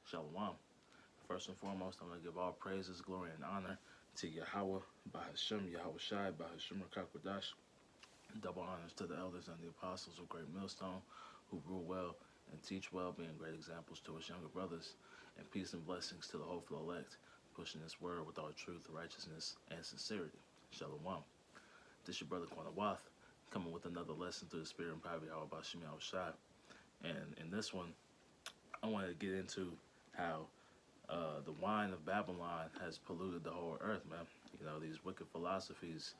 Shalom. First and foremost, I'm going to give all praises, glory, and honor to Yahweh, Bahashem, Yahweh Shai, Bahashem Rakakwadash. Double honors to the elders and the apostles of Great Millstone who rule well and teach well, being great examples to us younger brothers. And peace and blessings to the hopeful elect, pushing this word with all truth, righteousness, and sincerity. Shalom. This your brother Quanawath, coming with another lesson through the spirit and power of Yahweh Bahashem Yahweh Shai. And in this one, I wanted to get into how the wine of Babylon has polluted the whole earth, man. You know, these wicked philosophies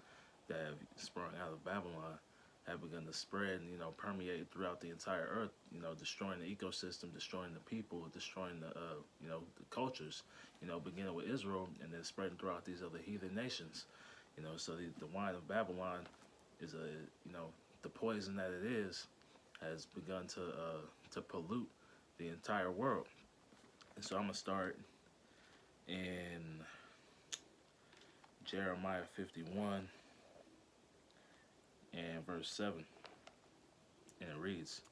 that have sprung out of Babylon have begun to spread and, permeate throughout the entire earth, destroying the ecosystem, destroying the people, destroying the cultures, beginning with Israel and then spreading throughout these other heathen nations. So the wine of Babylon is the poison that it is has begun to pollute the entire world. And so I'm going to start in Jeremiah 51 and verse 7. And it reads,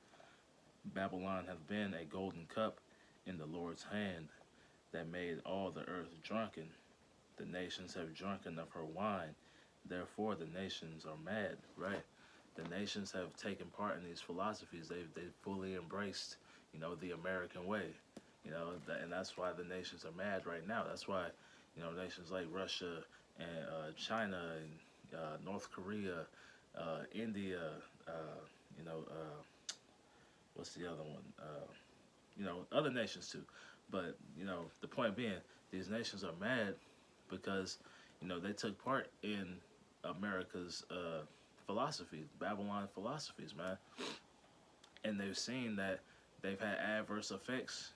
Babylon hath been a golden cup in the Lord's hand that made all the earth drunken. The nations have drunken of her wine. Therefore the nations are mad, right? The nations have taken part in these philosophies. They've fully embraced, the American way. And that's why the nations are mad right now. That's why, nations like Russia and China and North Korea, India, what's the other one? Other nations too. But, the point being, these nations are mad because, they took part in America's philosophy, Babylon philosophies, man. And they've seen that they've had adverse effects,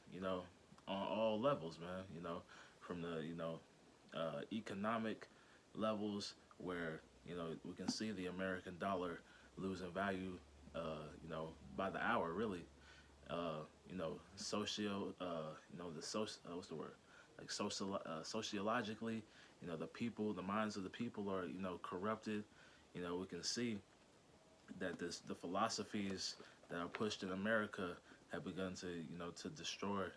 on all levels, man. From the, economic levels where, we can see the American dollar losing value, by the hour, really. What's the word? Like sociologically, the people, the minds of the people are, corrupted. We can see that the philosophies that are pushed in America have begun to, to destroy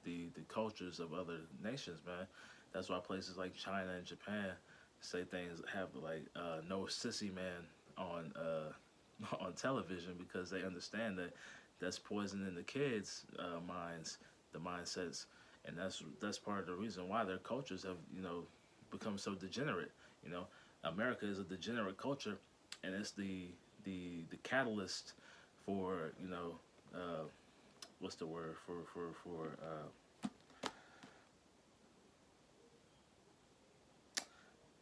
the cultures of other nations, man. That's why places like China and Japan say things have like no sissy man on on television because they understand that that's poisoning the kids' minds, the mindsets, and that's part of the reason why their cultures have become so degenerate. America is a degenerate culture, and it's the catalyst for what's the word for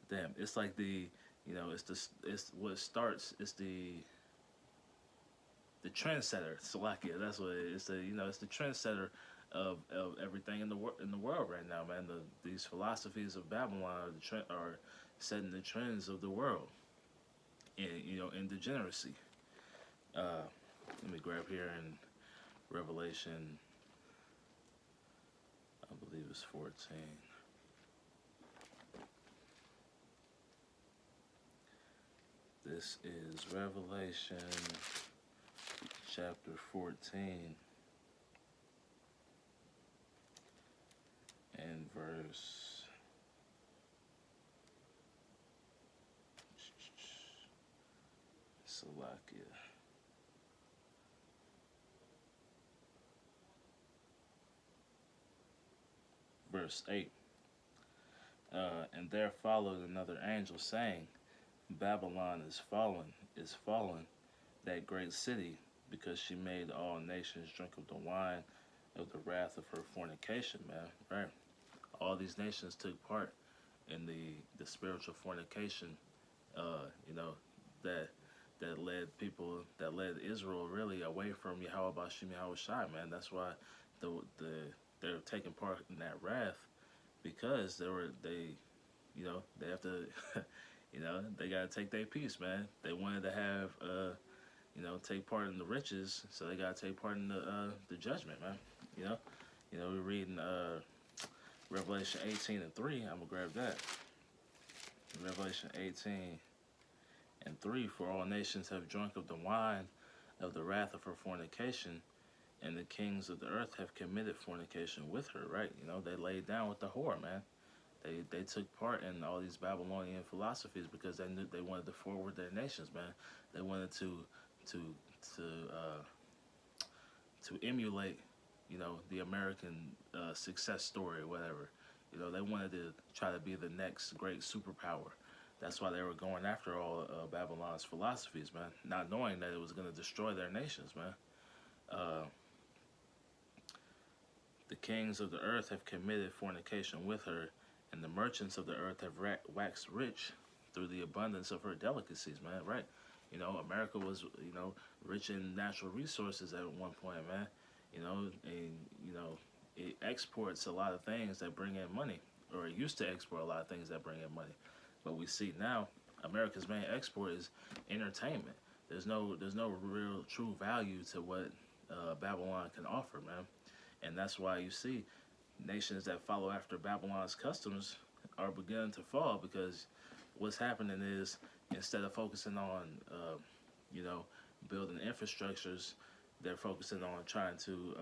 damn, it's like it's what starts, it's the trendsetter, Slovakia. That's what it is. It's the trendsetter of everything in the world right now, man. These philosophies of Babylon are setting the trends of the world, in degeneracy. Let me grab here in Revelation, I believe it's 14. This is Revelation chapter 14 and verse Salakia. Verse 8. And there followed another angel saying, Babylon is fallen, that great city, because she made all nations drink of the wine of the wrath of her fornication, man. Right? All these nations took part in the spiritual fornication, that led Israel really away from Yahweh Bashim Yahweh Shai, man. That's why they're taking part in that wrath, because they have to they gotta take their piece, man. They wanted to have take part in the riches, so they gotta take part in the judgment, man. We're reading Revelation 18:3. I'm gonna grab that. Revelation 18:3. For all nations have drunk of the wine of the wrath of her fornication, and the kings of the earth have committed fornication with her, right? You know, they laid down with the whore, man. They took part in all these Babylonian philosophies because they knew they wanted to forward their nations, man. They wanted to to uh, to emulate, you know, the American success story or whatever. You know, they wanted to try to be the next great superpower. That's why they were going after all Babylon's philosophies, man, not knowing that it was going to destroy their nations, man. Uh, the kings of the earth have committed fornication with her, and the merchants of the earth have waxed rich through the abundance of her delicacies, man. Right? You know, America was, you know, rich in natural resources at one point, man. You know, and you know, it exports a lot of things that bring in money, or it used to export a lot of things that bring in money. But we see now, America's main export is entertainment. There's no real true value to what Babylon can offer, man. And that's why you see nations that follow after Babylon's customs are beginning to fall, because what's happening is, instead of focusing on, you know, building infrastructures, they're focusing on trying to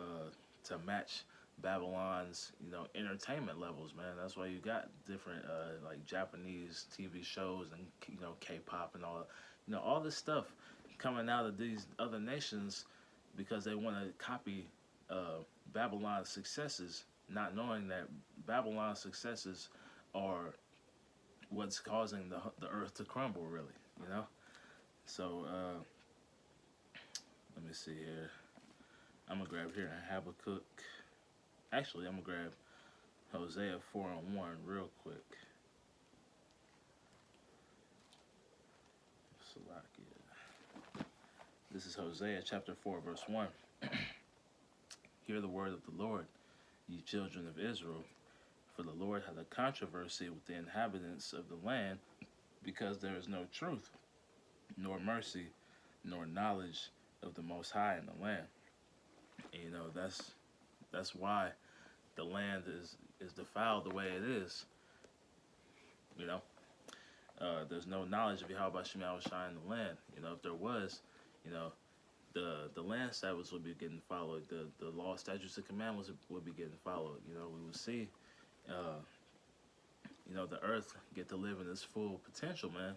match Babylon's, you know, entertainment levels, man. That's why you got different like Japanese TV shows and, you know, K-pop and all, you know, all this stuff coming out of these other nations because they want to copy Babylon's successes, not knowing that Babylon's successes are what's causing the earth to crumble, really, you know? So, let me see here. I'm going to grab here Habakkuk. Actually, I'm going to grab Hosea 4:1 real quick. Salakia. This is Hosea chapter 4, verse 1. Hear the word of the Lord, ye children of Israel. For the Lord hath a controversy with the inhabitants of the land, because there is no truth, nor mercy, nor knowledge of the Most High in the land. And, you know, that's why the land is defiled the way it is. You know, there's no knowledge of Yahweh Shem Shai in the land. You know, if there was, you know, the land Sabbaths would be getting followed. The law, statutes, and commandments would be getting followed. You know, we would see, you know, the earth get to live in its full potential, man.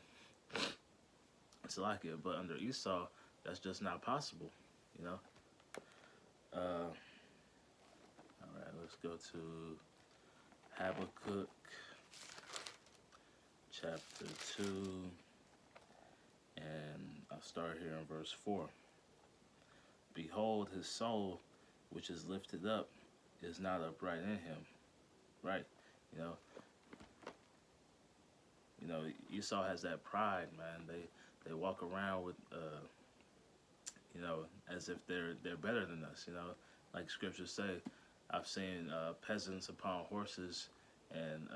It's like it, but under Esau, that's just not possible. You know. All right, let's go to Habakkuk chapter 2, and I'll start here in verse 4. Behold, his soul, which is lifted up, is not upright in him. Right? You know, Esau has that pride, man. They walk around with, you know, as if they're better than us. You know, like scriptures say, I've seen peasants upon horses and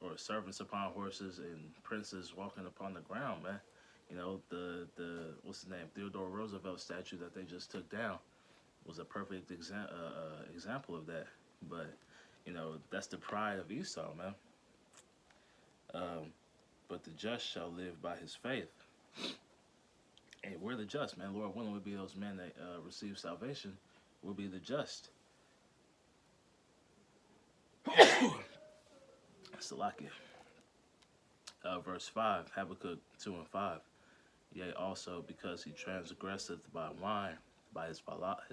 or servants upon horses and princes walking upon the ground, man. You know, the what's his name, Theodore Roosevelt statue that they just took down was a perfect example of that. But, you know, that's the pride of Esau, man. But the just shall live by his faith. Hey, we're the just, man. Lord willing, we'll be those men that receive salvation. We'll be the just. Salakia. Verse 5, Habakkuk 2 and 5. Yea, also because he transgresseth by wine, by his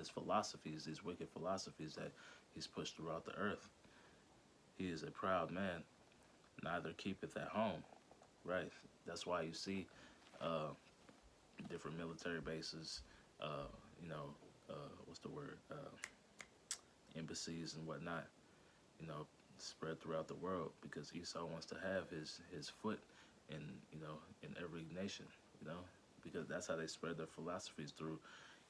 philosophies, these wicked philosophies that he's pushed throughout the earth. He is a proud man, neither keepeth at home. Right? That's why you see different military bases, you know, what's the word? Embassies and whatnot, you know, spread throughout the world, because Esau wants to have his foot in, you know, in every nation, you know, because that's how they spread their philosophies through.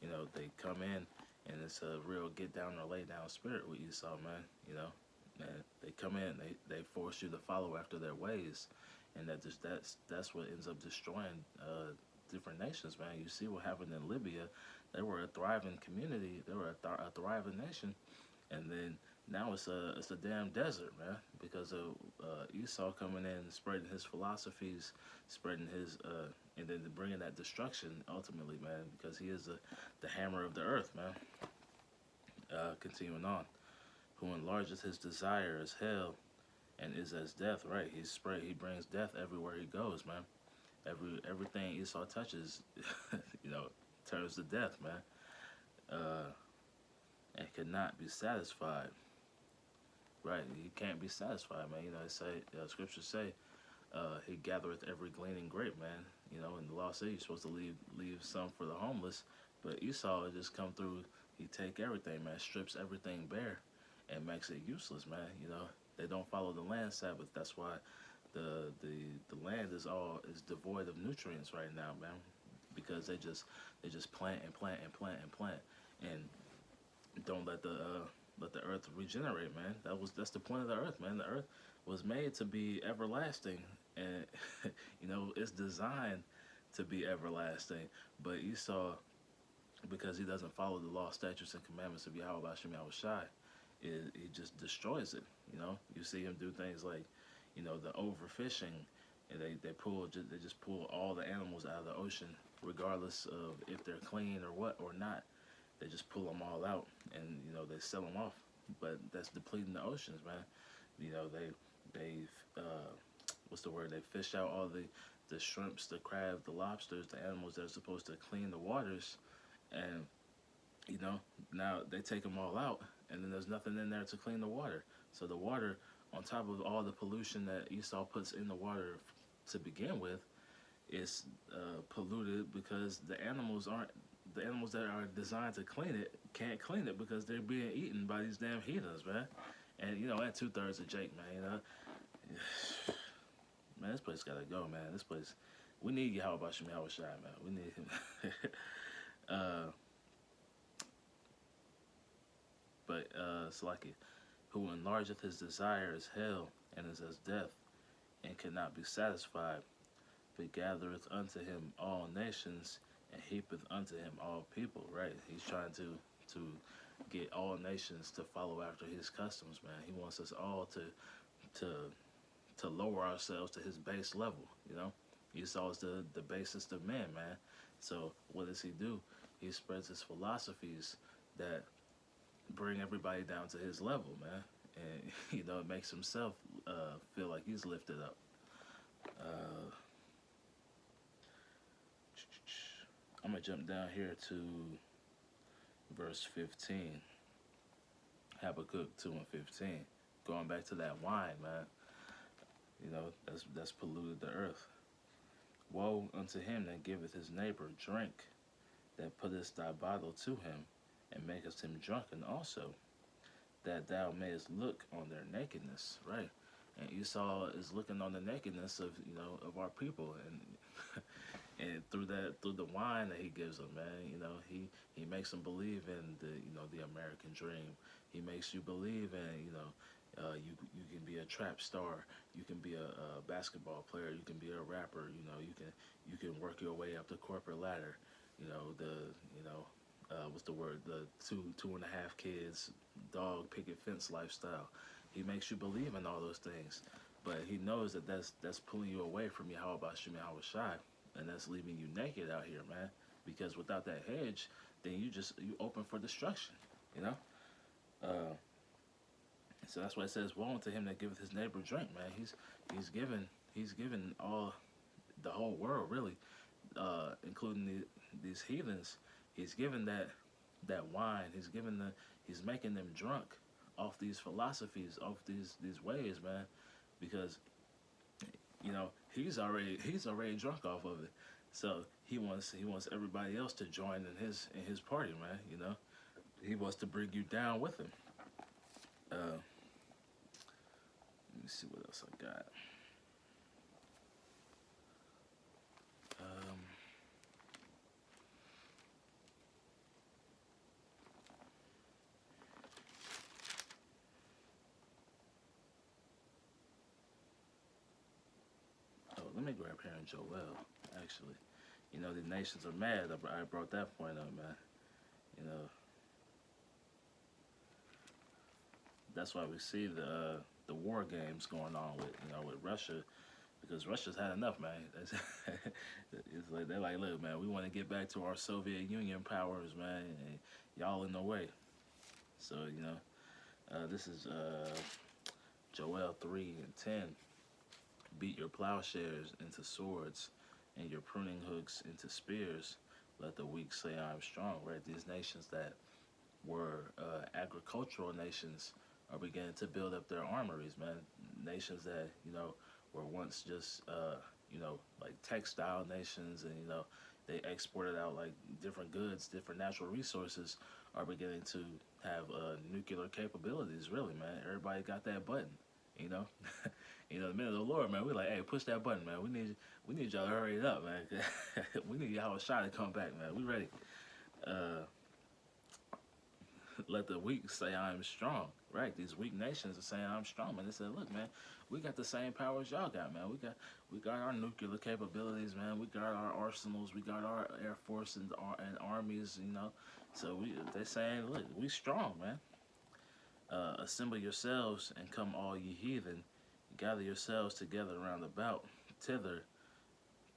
You know, they come in and it's a real get down or lay down spirit with Esau, man. You know, and they come in, they force you to follow after their ways, and that's what ends up destroying different nations, man. You see what happened in Libya. They were a thriving community. They were a thriving nation, and then now it's a damn desert, man, because of Esau coming in, spreading his philosophies, spreading his and then bringing that destruction ultimately, man, because he is the hammer of the earth, man. Continuing on, who enlargeth his desire as hell and is as death. Right, he brings death everywhere he goes, man. Everything Esau touches, you know, turns to death, man. Uh, and cannot be satisfied. Right, he can't be satisfied, man. You know, scriptures say, he gathereth every gleaning grape, man. You know, in the law says you're supposed to leave some for the homeless, but Esau just come through. He take everything, man, strips everything bare, and makes it useless, man. You know, they don't follow the land Sabbath. That's why the land is devoid of nutrients right now, man, because they just plant and plant and plant and plant, and don't let the earth regenerate, man. That's the point of the earth, man. The earth was made to be everlasting, and you know it's designed to be everlasting. But Esau, because he doesn't follow the law, statutes, and commandments of Yahweh Bashem Yahweh Shai, he just destroys it. You know, you see him do things like, you know, the overfishing, and they just pull all the animals out of the ocean, regardless of if they're clean or what or not. They just pull them all out, and you know they sell them off. But that's depleting the oceans, man. You know what's the word? They fish out all the shrimps, the crabs, the lobsters, the animals that are supposed to clean the waters, and you know now they take them all out, and then there's nothing in there to clean the water. So the water, on top of all the pollution that Esau puts in the water to begin with, is polluted because the animals that are designed to clean it can't clean it because they're being eaten by these damn heathens, man. And you know, at 2/3 of Jake, man. You know, man, this place gotta go, man. This place, we need Yahweh Bashem Yahweh Shai, man. We need him. Salaki, who enlargeth his desire as hell and is as death, and cannot be satisfied, but gathereth unto him all nations, and heapeth unto him all people. Right, he's trying to get all nations to follow after his customs, man. He wants us all to to lower ourselves to his base level. You know, Esau is the basest of men, man. So what does he do? He spreads his philosophies that bring everybody down to his level, man. And you know, it makes himself feel like he's lifted up. I'm gonna jump down here to verse 15. Habakkuk 2 and 15. Going back to that wine, man. You know, that's polluted the earth. Woe unto him that giveth his neighbor drink, that puttest thy bottle to him, and makest him drunken also, that thou mayest look on their nakedness. Right. And Esau is looking on the nakedness of, you know, of our people, and and through the wine that he gives them, man, you know, he makes them believe in the American dream. He makes you believe in, you know, you can be a trap star, you can be a basketball player, you can be a rapper, you know, you can work your way up the corporate ladder, you know, what's the word, the two and a half kids, dog picket fence lifestyle. He makes you believe in all those things, but he knows that that's pulling you away from Yahweh Bashem Yahweh Shai, and that's leaving you naked out here, man. Because without that hedge, then you open for destruction, you know. So that's why it says, "Woe unto him that giveth his neighbor drink." Man, he's given all the whole world, really, including these heathens. He's given that wine. He's making them drunk off these philosophies, off these ways, man, because you know he's already drunk off of it. So he wants everybody else to join in his party, man. You know, he wants to bring you down with him. Let me see what else I got. Let me grab here in Joel, actually. You know, the nations are mad. I brought that point up, man. You know, that's why we see the war games going on with Russia, because Russia's had enough, man. It's like they're like, look, man, we want to get back to our Soviet Union powers, man, and y'all in the way. So, this is Joel 3:10. Beat your plowshares into swords and your pruning hooks into spears. Let the weak say, I'm strong, right? These nations that were agricultural nations are beginning to build up their armories, man. Nations that, were once just, like textile nations, and, they exported out like different goods, different natural resources, are beginning to have nuclear capabilities, really, man. Everybody got that button, you know? The minute of the Lord, man, we're like, hey, push that button, man. We need y'all to hurry it up, man. We need y'all a shot to come back, man. We ready. Uh, Let the weak say I'm strong, right? These weak nations are saying I'm strong, man. They said, look, man, we got the same power as y'all got, man. We got our nuclear capabilities, man. We got our arsenals. We got our air force and armies, So they're saying, look, we strong, man. Assemble yourselves and come, all ye heathen. Gather yourselves together round about. Thither,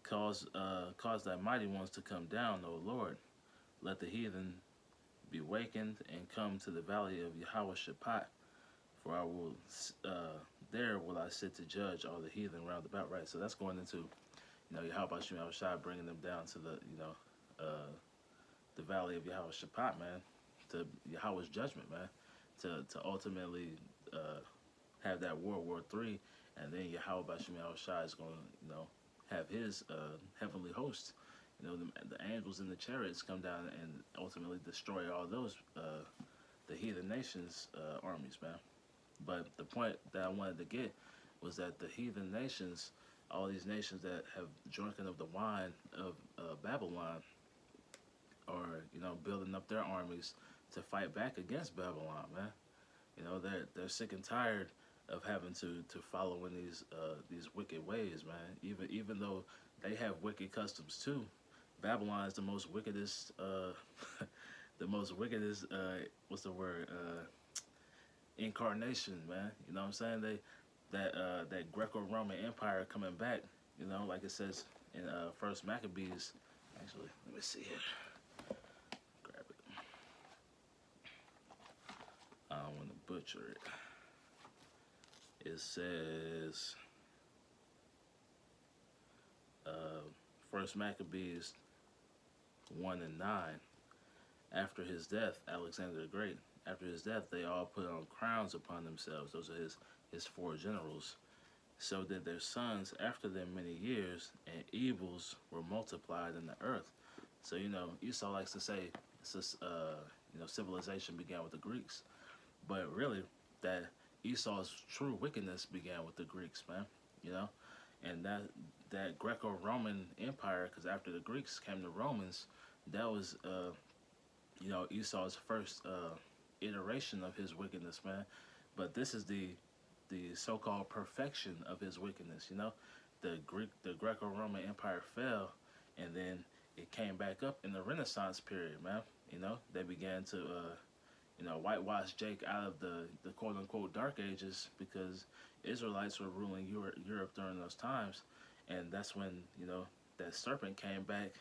cause thy mighty ones to come down, O Lord. Let the heathen be wakened and come to the valley of Yahweh Shaphat, for I will there will I sit to judge all the heathen round about. Right, so that's going into Yahweh Shai, bringing them down to the valley of Yahweh Shaphat, man, to Yahweh's judgment, man, to ultimately have that World War III, and then Yahweh Shai is going to have his heavenly hosts. The angels in the chariots come down and ultimately destroy all those the heathen nations' armies, man. But the point that I wanted to get was that the heathen nations, all these nations that have drunken of the wine of Babylon, are building up their armies to fight back against Babylon, man. They're sick and tired of having to follow in these wicked ways, man. Even though they have wicked customs too, Babylon is the most wickedest, the most wickedest. What's the word? Incarnation, man. You know what I'm saying? That Greco-Roman Empire coming back. Like it says in First Maccabees. Actually, let me see here. Grab it. I don't want to butcher it. It says First Maccabees 1:9. After his death, Alexander the Great. After his death, they all put on crowns upon themselves. Those are his four generals. So did their sons after them many years, and evils were multiplied in the earth. So Esau likes to say, civilization began with the Greeks, but really, that Esau's true wickedness began with the Greeks, man. And that Greco-Roman Empire, because after the Greeks came the Romans, that was Esau's first iteration of his wickedness, man. But this is the so-called perfection of his wickedness. The Greco-Roman Empire fell, and then it came back up in the Renaissance period, man. They began to whitewash Jake out of the quote-unquote Dark Ages, because Israelites were ruling Europe during those times, and that's when that serpent came back.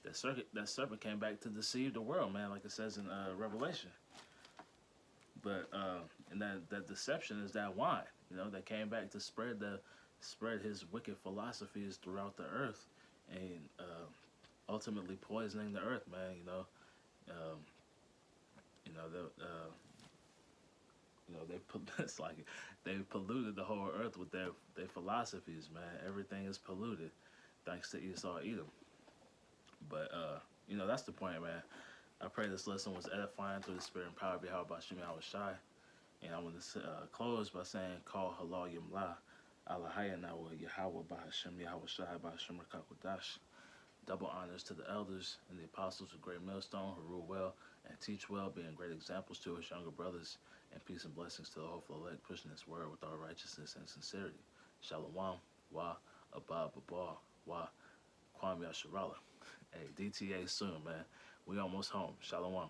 That serpent came back to deceive the world, man, like it says in Revelation. But and that deception is that wine, that came back to spread his wicked philosophies throughout the earth, and ultimately poisoning the earth, man. It's like they polluted the whole earth with their philosophies, man. Everything is polluted thanks to Esau Edom. But that's the point, man. I pray this lesson was edifying through the spirit and power of Yahweh Shai. And I want to close by saying, call halal yamla, Allahaya Nawa Yahweh Bahashem Yahweh Shai Bahashem Rakakwadash. Double honors to the elders and the apostles of Great Millstone who rule well and teach well, being great examples to us younger brothers, and peace and blessings to the hopeful elect, pushing this word with all righteousness and sincerity. Shalom, wa, abba, baba, wa, kwam yasharala. Hey, DTA soon, man. We almost home. Shalom.